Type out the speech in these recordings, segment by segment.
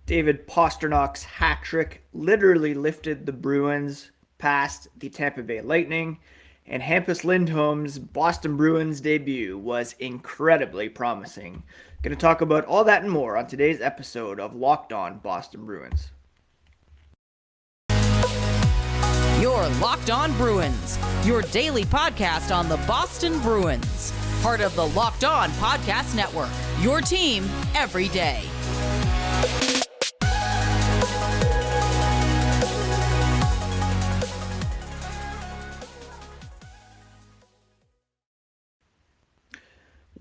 David Pastrnak's hat trick literally lifted the Bruins past the Tampa Bay Lightning, and Hampus Lindholm's Boston Bruins debut was incredibly promising. Going to talk about all that and more on today's episode of Locked On Boston Bruins. Your Locked On Bruins, your daily podcast on the Boston Bruins. Part of the Locked On Podcast Network, your team every day.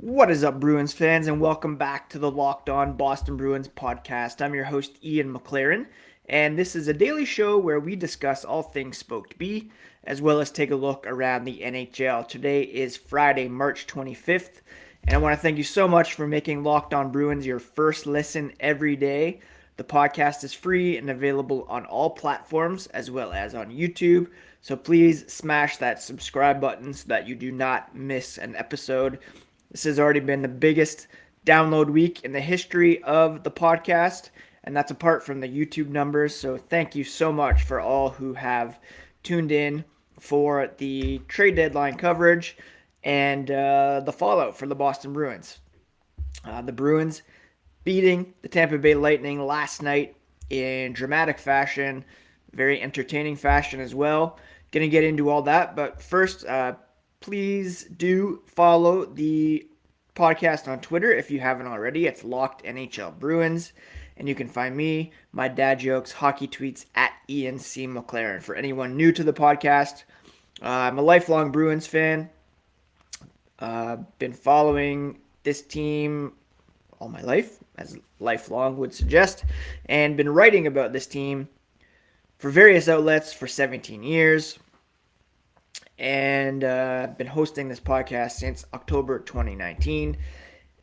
What is up, Bruins fans, and welcome back to the Locked On Boston Bruins podcast. I'm your host, Ian McLaren, and this is a daily show where we discuss all things Spoked B, as well as take a look around the NHL. Today is Friday, March 25th, and I want to thank you so much for making Locked On Bruins your first listen every day. The podcast is free and available on all platforms, as well as on YouTube, so please smash that subscribe button so that you do not miss an episode. This has already been the biggest download week in the history of the podcast, and that's apart from the YouTube numbers. So thank you so much for all who have tuned in for the trade deadline coverage and the fallout for the Boston Bruins. The Bruins beating the Tampa Bay Lightning last night in dramatic fashion, very entertaining fashion as well. Going to get into all that, but first, please do follow the podcast on Twitter if you haven't already. It's Locked NHL Bruins. And you can find me, my dad jokes, hockey tweets at Ian C. McLaren. For anyone new to the podcast, I'm a lifelong Bruins fan. Been following this team all my life, as lifelong would suggest, and been writing about this team for various outlets for 17 years. And been hosting this podcast since October 2019.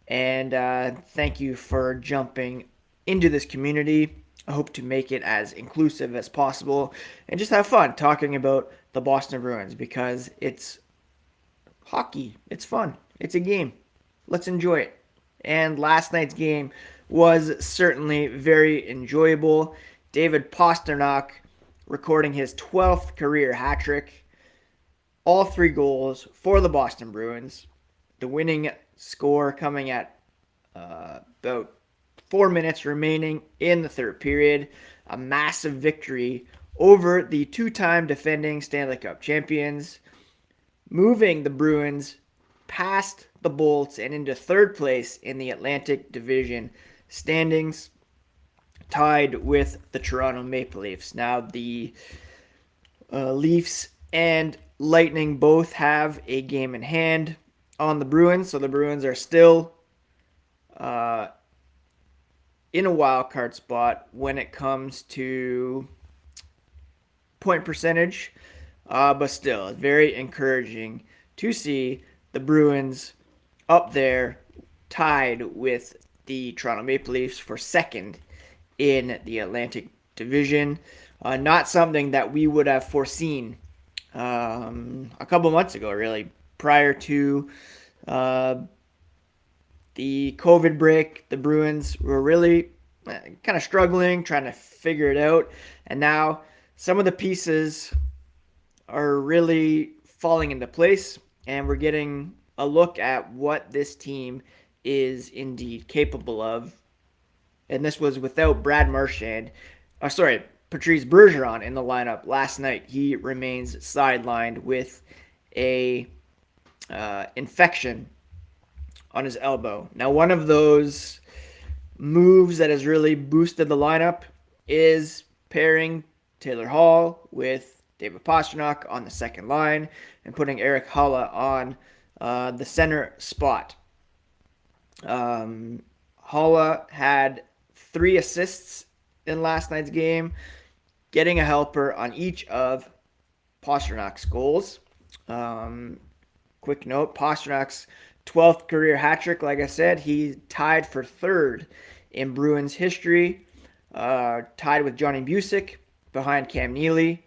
And thank you for jumping into this community. I hope to make it as inclusive as possible and just have fun talking about the Boston Bruins because it's hockey. It's fun. It's a game. Let's enjoy it. And last night's game was certainly very enjoyable. David Pastrnak recording his 12th career hat trick. All three goals for the Boston Bruins. The winning score coming at about 4 minutes remaining in the third period. A massive victory over the two-time defending Stanley Cup champions, moving the Bruins past the Bolts and into third place in the Atlantic Division standings, tied with the Toronto Maple Leafs. Now, the Leafs and Lightning both have a game in hand on the Bruins, so the Bruins are still in a wild card spot when it comes to point percentage, but still very encouraging to see the Bruins up there tied with the Toronto Maple Leafs for second in the Atlantic Division. Not something that we would have foreseen a couple months ago, really, prior to the COVID break. The Bruins were really kind of struggling, trying to figure it out, and now some of the pieces are really falling into place, and we're getting a look at what this team is indeed capable of. And this was without Patrice Bergern in the lineup last night. He remains sidelined with a infection on his elbow. Now, one of those moves that has really boosted the lineup is pairing Taylor Hall with David Pastrnak on the second line and putting Erik Haula on the center spot. Haula had 3 assists in last night's game, getting a helper on each of Pasternak's goals. Quick note, Pasternak's 12th career hat trick, like I said, he tied for third in Bruins history, tied with Johnny Busick behind Cam Neely,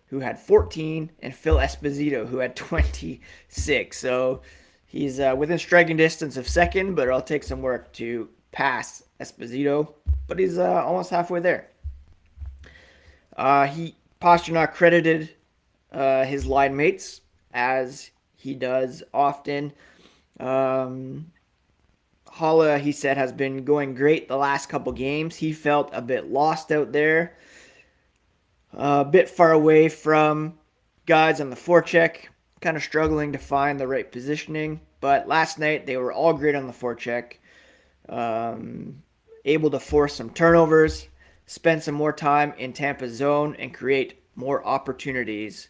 who had 14, and Phil Esposito, who had 26. So he's within striking distance of second, but it'll take some work to pass Esposito. but he's almost halfway there. Pastrnak credited his line mates, as he does often. Holla, he said, has been going great the last couple games. He felt a bit lost out there, a bit far away from guys on the forecheck, kind of struggling to find the right positioning. But last night, they were all great on the forecheck, able to force some turnovers, spend some more time in Tampa's zone, and create more opportunities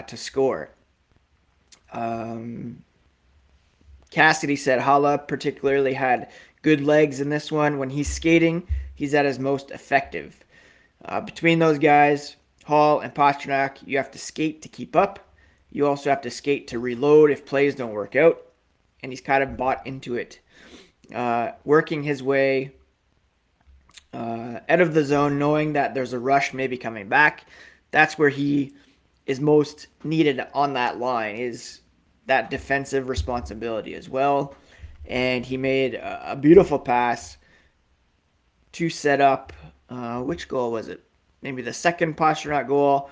to score. Cassidy said Holla particularly had good legs in this one. When he's skating, he's at his most effective. Between those guys, Hall and Pastrnak, you have to skate to keep up. You also have to skate to reload if plays don't work out. And he's kind of bought into it. Working his way out of the zone, knowing that there's a rush maybe coming back. That's where he is most needed on that line, is that defensive responsibility as well. And he made a beautiful pass to set up, which goal was it? Maybe the second Pastrnak goal,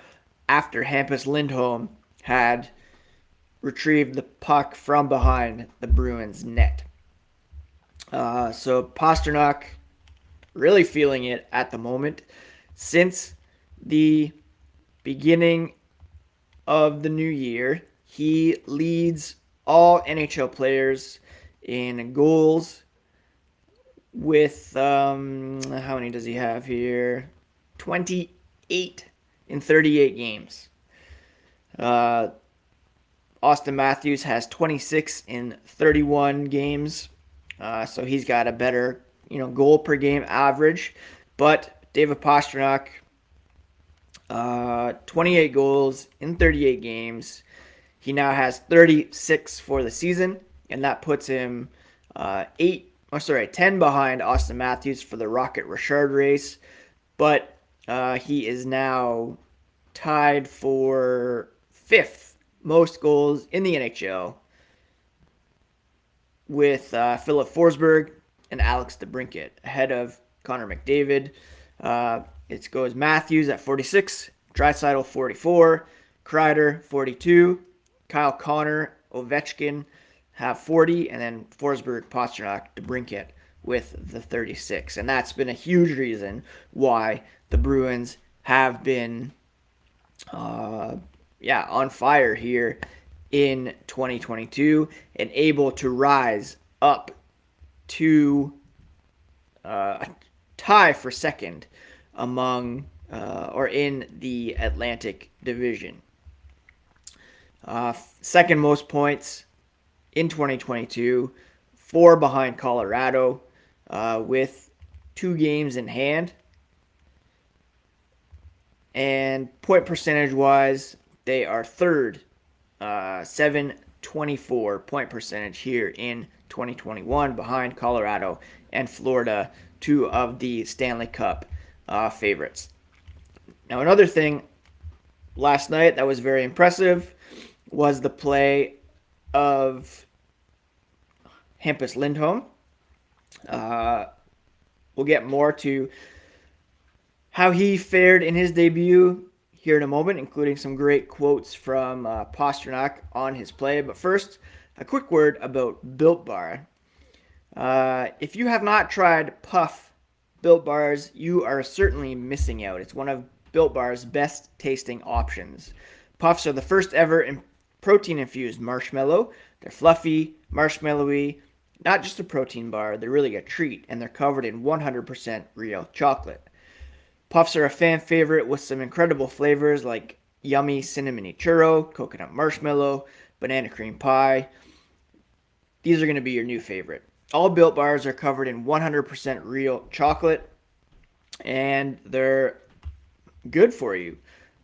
after Hampus Lindholm had retrieved the puck from behind the Bruins net. So Pastrnak really feeling it at the moment. Since the beginning of the new year, he leads all NHL players in goals with, how many does he have here? 28 in 38 games. Austin Matthews has 26 in 31 games. So he's got a better, goal per game average. But David Pastrnak, 28 goals in 38 games. He now has 36 for the season, and that puts him 10 behind Austin Matthews for the Rocket Richard race. But he is now tied for 5th most goals in the NHL with Philip Forsberg and Alex DeBrincat, ahead of Connor McDavid. It goes Matthews at 46, Draisaitl 44, Kreider 42, Kyle Connor, Ovechkin have 40, and then Forsberg, Pastrnak, DeBrincat with the 36. And that's been a huge reason why the Bruins have been on fire here in 2022 and able to rise up to a tie for second among or in the Atlantic Division. Second most points in 2022, 4 behind Colorado, with 2 games in hand. And point percentage wise, they are third, 724 point percentage here in 2021, behind Colorado and Florida, 2 of the Stanley Cup favorites. Now, another thing last night that was very impressive was the play of Hampus Lindholm. We'll get more to how he fared in his debut here in a moment, including some great quotes from Pastrnak on his play. But first, a quick word about Built Bar. If you have not tried Puff Built Bars, you are certainly missing out. It's one of Built Bar's best tasting options. Puffs are the first ever protein-infused marshmallow. They're fluffy, marshmallowy, not just a protein bar. They're really a treat, and they're covered in 100% real chocolate. Puffs are a fan favorite with some incredible flavors like yummy cinnamony churro, coconut marshmallow, banana cream pie. These are going to be your new favorite. All Built Bars are covered in 100% real chocolate, and they're good for you.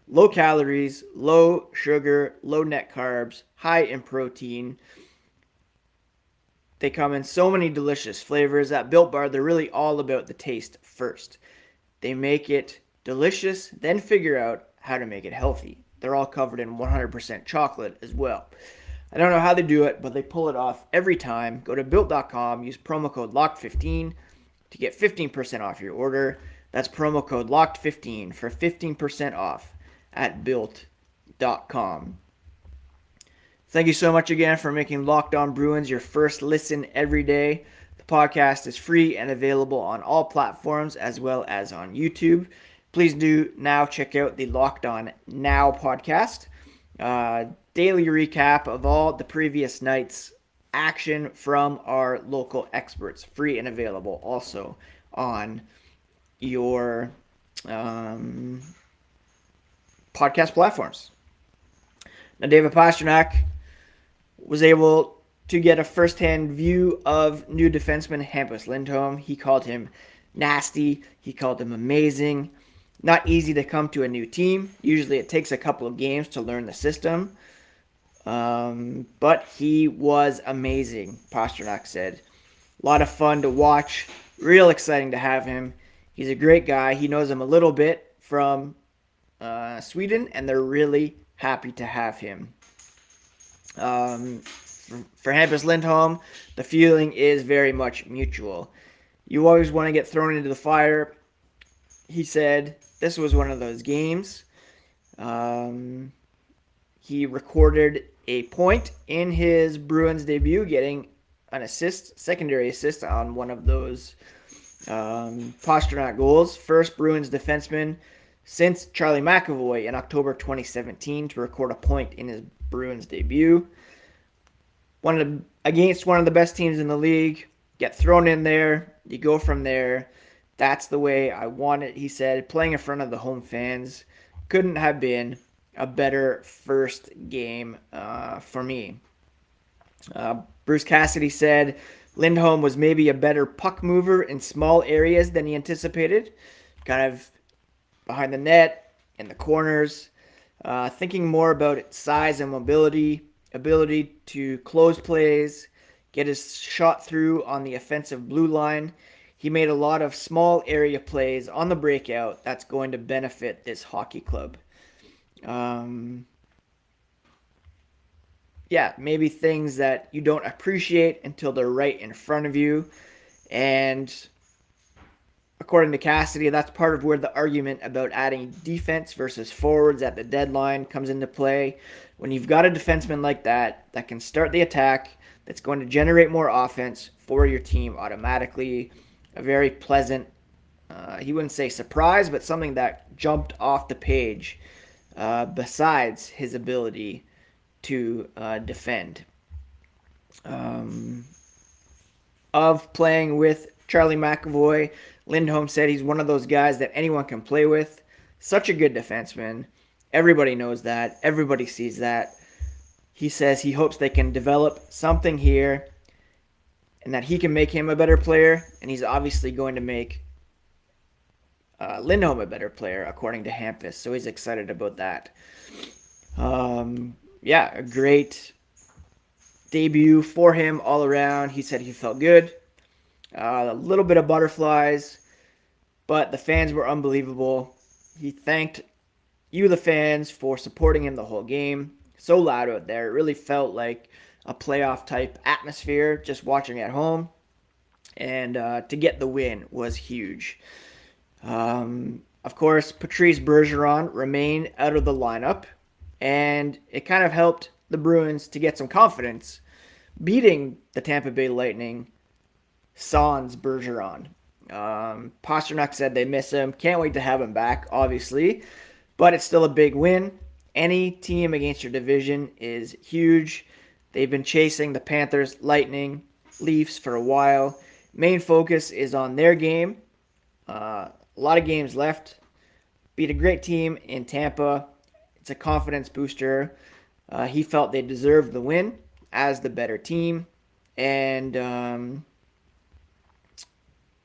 Low calories, low sugar, low net carbs, high in protein. They come in so many delicious flavors. At Built Bar, they're really all about the taste first. They make it delicious, then figure out how to make it healthy. They're all covered in 100% chocolate as well. I don't know how they do it, but they pull it off every time. Go to Built.com, use promo code LOCK15 to get 15% off your order. That's promo code LOCKED15 for 15% off at built.com. Thank you so much again for making Locked On Bruins your first listen every day. The podcast is free and available on all platforms as well as on YouTube. Please do now check out the Locked On Now podcast. Daily recap of all the previous night's action from our local experts. Free and available also on your podcast platforms. Now, David Pastrnak was able to get a first-hand view of new defenseman Hampus Lindholm. He called him nasty. He called him amazing. Not easy to come to a new team. Usually it takes a couple of games to learn the system. But he was amazing, Pastrnak said. A lot of fun to watch. Real exciting to have him. He's a great guy. He knows him a little bit from Sweden, and they're really happy to have him. For Hampus Lindholm, the feeling is very much mutual. You always want to get thrown into the fire. He said this was one of those games. He recorded a point in his Bruins debut, getting an assist, secondary assist on one of those Pastrnak goals. First Bruins defenseman since Charlie McAvoy in October 2017 to record a point in his Bruins debut. Against one of the best teams in the league, get thrown in there, you go from there. That's the way I want it, he said. Playing in front of the home fans couldn't have been a better first game for me. Bruce Cassidy said Lindholm was maybe a better puck mover in small areas than he anticipated, kind of behind the net, in the corners, thinking more about size and mobility, ability to close plays, get his shot through on the offensive blue line. He made a lot of small area plays on the breakout that's going to benefit this hockey club. Maybe things that you don't appreciate until they're right in front of you. And according to Cassidy, that's part of where the argument about adding defense versus forwards at the deadline comes into play. When you've got a defenseman like that can start the attack, that's going to generate more offense for your team automatically. A very pleasant, he wouldn't say surprise, but something that jumped off the page besides his ability to defend. Of playing with Charlie McAvoy, Lindholm said he's one of those guys that anyone can play with. Such a good defenseman. Everybody knows that. Everybody sees that. He says he hopes they can develop something here and that he can make him a better player. And he's obviously going to make Lindholm a better player, according to Hampus. So he's excited about that. A great debut for him all around. He said he felt good. A little bit of butterflies, but the fans were unbelievable. He thanked you, the fans, for supporting him the whole game. So loud out there. It really felt like a playoff type atmosphere just watching at home. And to get the win was huge. Of course, Patrice Bergern remained out of the lineup, and it kind of helped the Bruins to get some confidence, beating the Tampa Bay Lightning sans Bergeron. Pastrnak said they miss him. Can't wait to have him back, obviously. But it's still a big win. Any team against your division is huge. They've been chasing the Panthers, Lightning, Leafs for a while. Main focus is on their game. A lot of games left. Beat a great team in Tampa. It's a confidence booster. He felt they deserved the win as the better team. And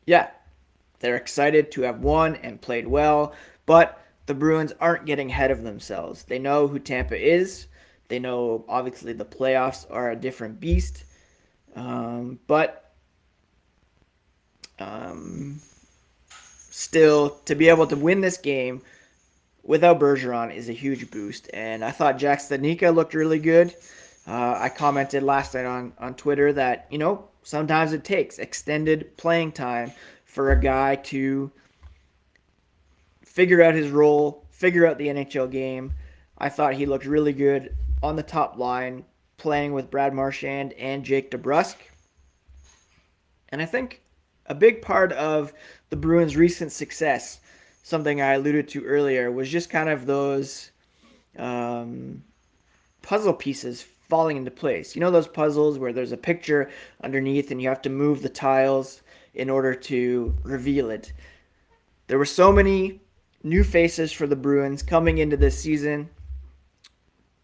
they're excited to have won and played well. But the Bruins aren't getting ahead of themselves. They know who Tampa is. They know, obviously, the playoffs are a different beast. Still, to be able to win this game without Bergeron is a huge boost. And I thought Jack Studnicka looked really good. I commented last night on Twitter that, sometimes it takes extended playing time for a guy to figure out his role, figure out the NHL game. I thought he looked really good on the top line, playing with Brad Marchand and Jake DeBrusk. And I think a big part of the Bruins' recent success, something I alluded to earlier, was just kind of those puzzle pieces falling into place. You know those puzzles where there's a picture underneath and you have to move the tiles in order to reveal it. There were so many new faces for the Bruins coming into this season.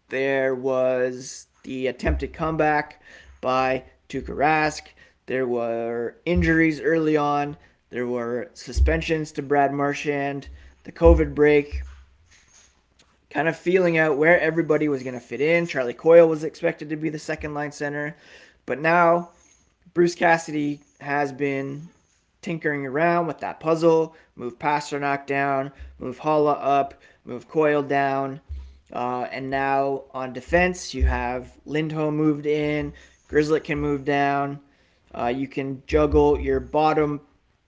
There was the attempted comeback by Tuukka Rask. There were injuries early on. There were suspensions to Brad Marchand, the COVID break, kind of feeling out where everybody was going to fit in. Charlie Coyle was expected to be the second line center. But now Bruce Cassidy has been tinkering around with that puzzle, move Pastrnak down, move Halla up, move Coyle down. And now on defense, you have Lindholm moved in, Grizzly can move down. You can juggle your bottom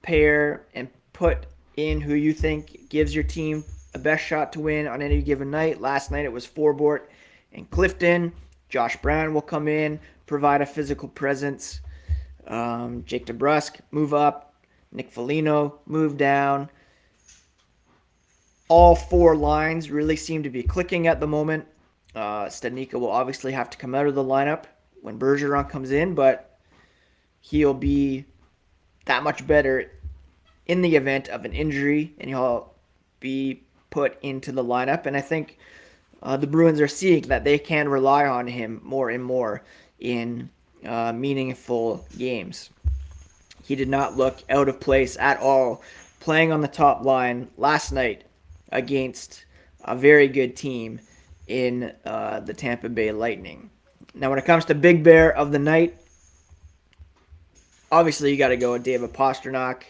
pair and put in who you think gives your team a best shot to win on any given night. Last night it was Forbort and Clifton. Josh Brown will come in, provide a physical presence. Jake DeBrusk move up. Nick Foligno move down. All four lines really seem to be clicking at the moment. Stadnyka will obviously have to come out of the lineup when Bergeron comes in, but he'll be that much better in the event of an injury, and he'll be put into the lineup. And I think the Bruins are seeing that they can rely on him more and more in meaningful games. He did not look out of place at all playing on the top line last night against a very good team in the Tampa Bay Lightning. Now, when it comes to Big Bear of the night, obviously you got to go with David Pastrnak.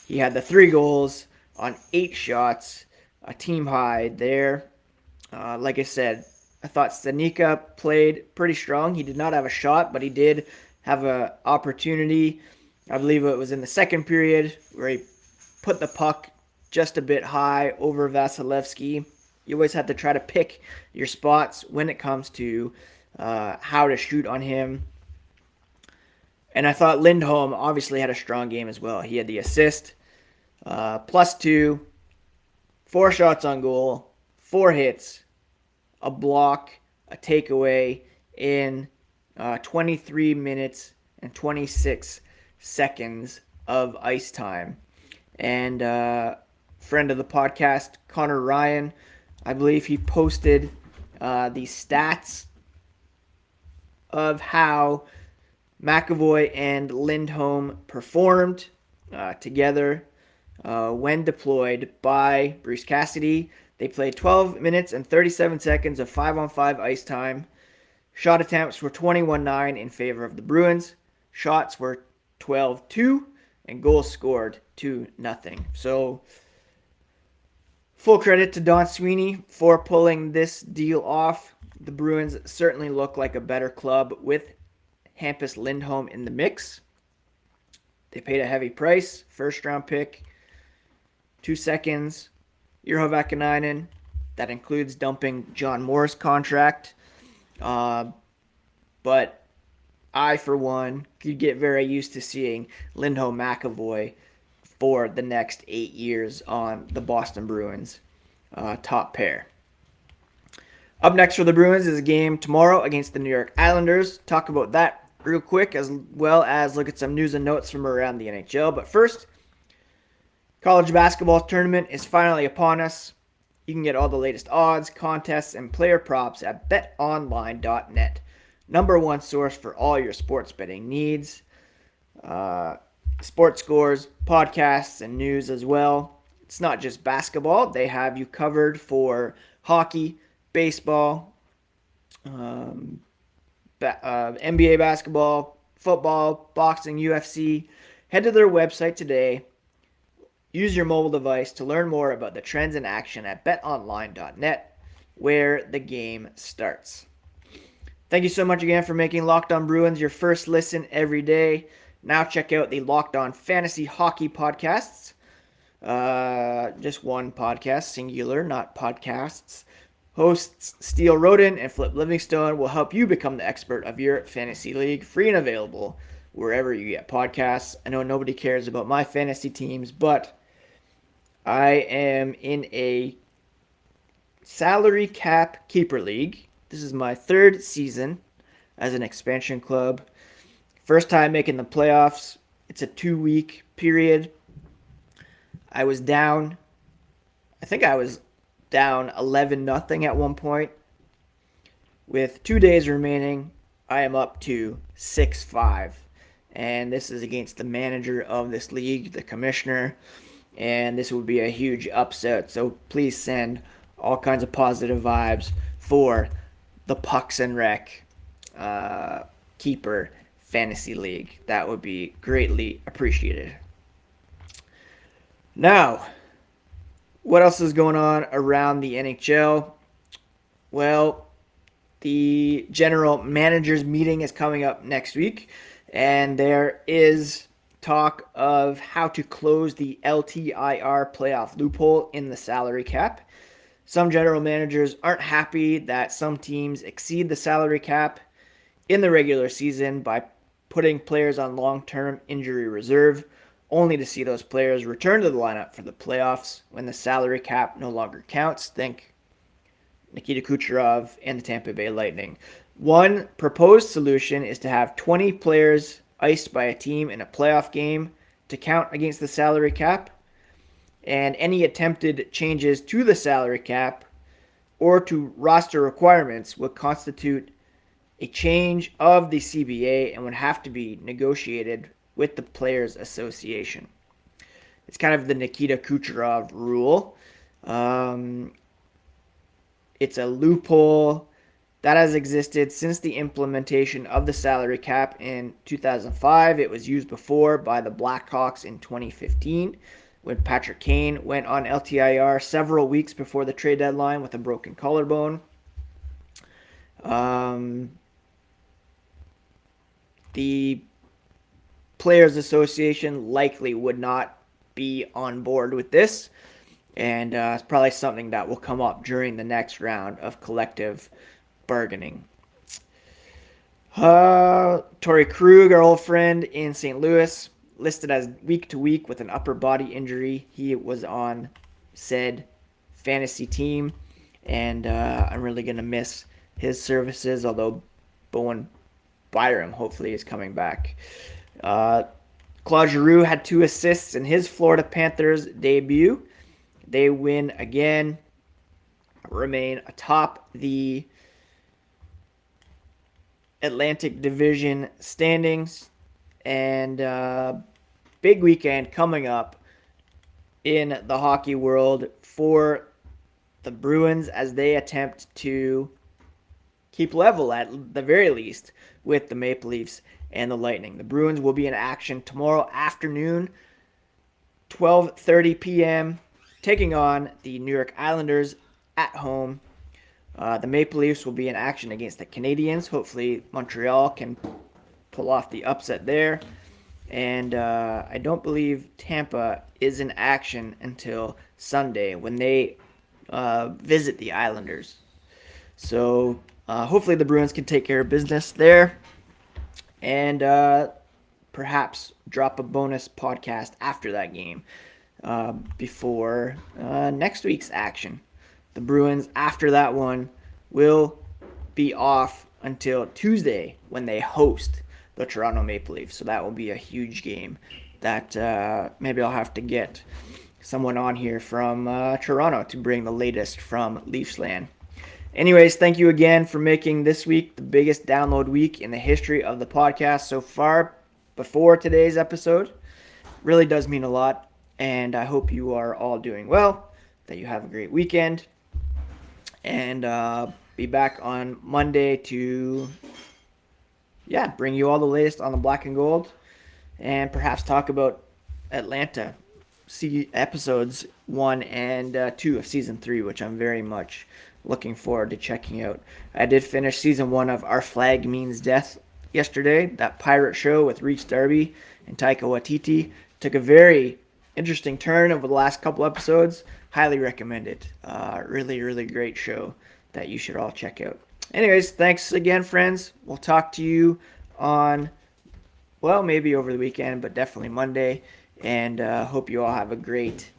He had the 3 goals on 8 shots, a team high there. Like I said, I thought Stadnyka played pretty strong. He did not have a shot, but he did have an opportunity. I believe it was in the second period where he put the puck just a bit high over Vasilevsky. You always have to try to pick your spots when it comes to how to shoot on him. And I thought Lindholm obviously had a strong game as well. He had the assist, +2, 4 shots on goal, 4 hits, a block, a takeaway in 23 minutes and 26 seconds of ice time. And friend of the podcast, Connor Ryan, I believe he posted the stats of how McAvoy and Lindholm performed together when deployed by Bruce Cassidy. They played 12 minutes and 37 seconds of 5-on-5 ice time. Shot attempts were 21-9 in favor of the Bruins. Shots were 12-2, and goals scored 2-0. So, full credit to Don Sweeney for pulling this deal off. The Bruins certainly look like a better club with Hampus Lindholm in the mix. They paid a heavy price, first-round pick, 2 seconds, Urho Vakanainen. That includes dumping John Moore's contract. But I, for one, could get very used to seeing Lindholm McAvoy for the next 8 years on the Boston Bruins top pair. Up next for the Bruins is a game tomorrow against the New York Islanders. Talk about that real quick, as well as look at some news and notes from around the NHL. But first, college basketball tournament is finally upon us. You can get all the latest odds, contests, and player props at betonline.net. Number one source for all your sports betting needs. Sports scores, podcasts, and news as well. It's not just basketball. They have you covered for hockey, baseball, NBA basketball, football, boxing, UFC. Head to their website today. Use your mobile device to learn more about the trends in action at betonline.net, where the game starts. Thank you so much again for making Locked On Bruins your first listen every day. Now check out the Locked On Fantasy Hockey podcasts. Just one podcast, singular, not podcasts. Hosts Steele Roden and Flip Livingstone will help you become the expert of your fantasy league, free and available wherever you get podcasts. I know nobody cares about my fantasy teams, but I am in a salary cap keeper league. This is my third season as an expansion club. First time making the playoffs. It's a 2-week period. I think I was down 11-0 at one point. With 2 days remaining, I am up to 6-5. And this is against the manager of this league, the commissioner. And this would be a huge upset. So please send all kinds of positive vibes for the Pucks and Rec Keeper Fantasy League. That would be greatly appreciated. Now, what else is going on around the NHL? Well, the general managers meeting is coming up next week, and there is talk of how to close the LTIR playoff loophole in the salary cap. Some general managers aren't happy that some teams exceed the salary cap in the regular season by putting players on long-term injury reserve, only to see those players return to the lineup for the playoffs when the salary cap no longer counts. Think Nikita Kucherov and the Tampa Bay Lightning. One proposed solution is to have 20 players iced by a team in a playoff game to count against the salary cap, and any attempted changes to the salary cap or to roster requirements would constitute a change of the CBA and would have to be negotiated with the Players Association. It's kind of the Nikita Kucherov rule. It's a loophole that has existed since the implementation of the salary cap in 2005. It was used before by the Blackhawks in 2015 when Patrick Kane went on LTIR several weeks before the trade deadline with a broken collarbone. The Players Association likely would not be on board with this, and it's probably something that will come up during the next round of collective bargaining. Torrey Krug, our old friend in St. Louis, listed as week to week with an upper body injury. He was on said fantasy team, and I'm really going to miss his services, although Bowen Byram hopefully is coming back. Claude Giroux had 2 assists in his Florida Panthers debut. They win again, remain atop the Atlantic Division standings, and big weekend coming up in the hockey world for the Bruins as they attempt to keep level at the very least with the Maple Leafs and the Lightning. The Bruins will be in action tomorrow afternoon, 12:30 p.m., taking on the New York Islanders at home. The Maple Leafs will be in action against the Canadiens. Hopefully Montreal can pull off the upset there. And I don't believe Tampa is in action until Sunday when they visit the Islanders. So hopefully the Bruins can take care of business there. And perhaps drop a bonus podcast after that game before next week's action. The Bruins, after that one, will be off until Tuesday when they host the Toronto Maple Leafs. So that will be a huge game that maybe I'll have to get someone on here from Toronto to bring the latest from Leafsland. Anyways, thank you again for making this week the biggest download week in the history of the podcast so far before today's episode. Really does mean a lot, and I hope you are all doing well, that you have a great weekend, and be back on Monday to bring you all the latest on the black and gold, and perhaps talk about Atlanta. See episodes 1 and 2 of season 3, which I'm very much looking forward to checking out. I did finish season 1 of Our Flag Means Death yesterday. That Pirate Show with Reese Darby and Taika Waititi took a very interesting turn over the last couple episodes. Highly recommend it. Really, really great show that you should all check out. Anyways, thanks again, friends. We'll talk to you on, well, maybe over the weekend, but definitely Monday. And hope you all have a great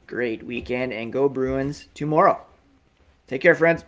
weekend. And go Bruins tomorrow. Take care, friends.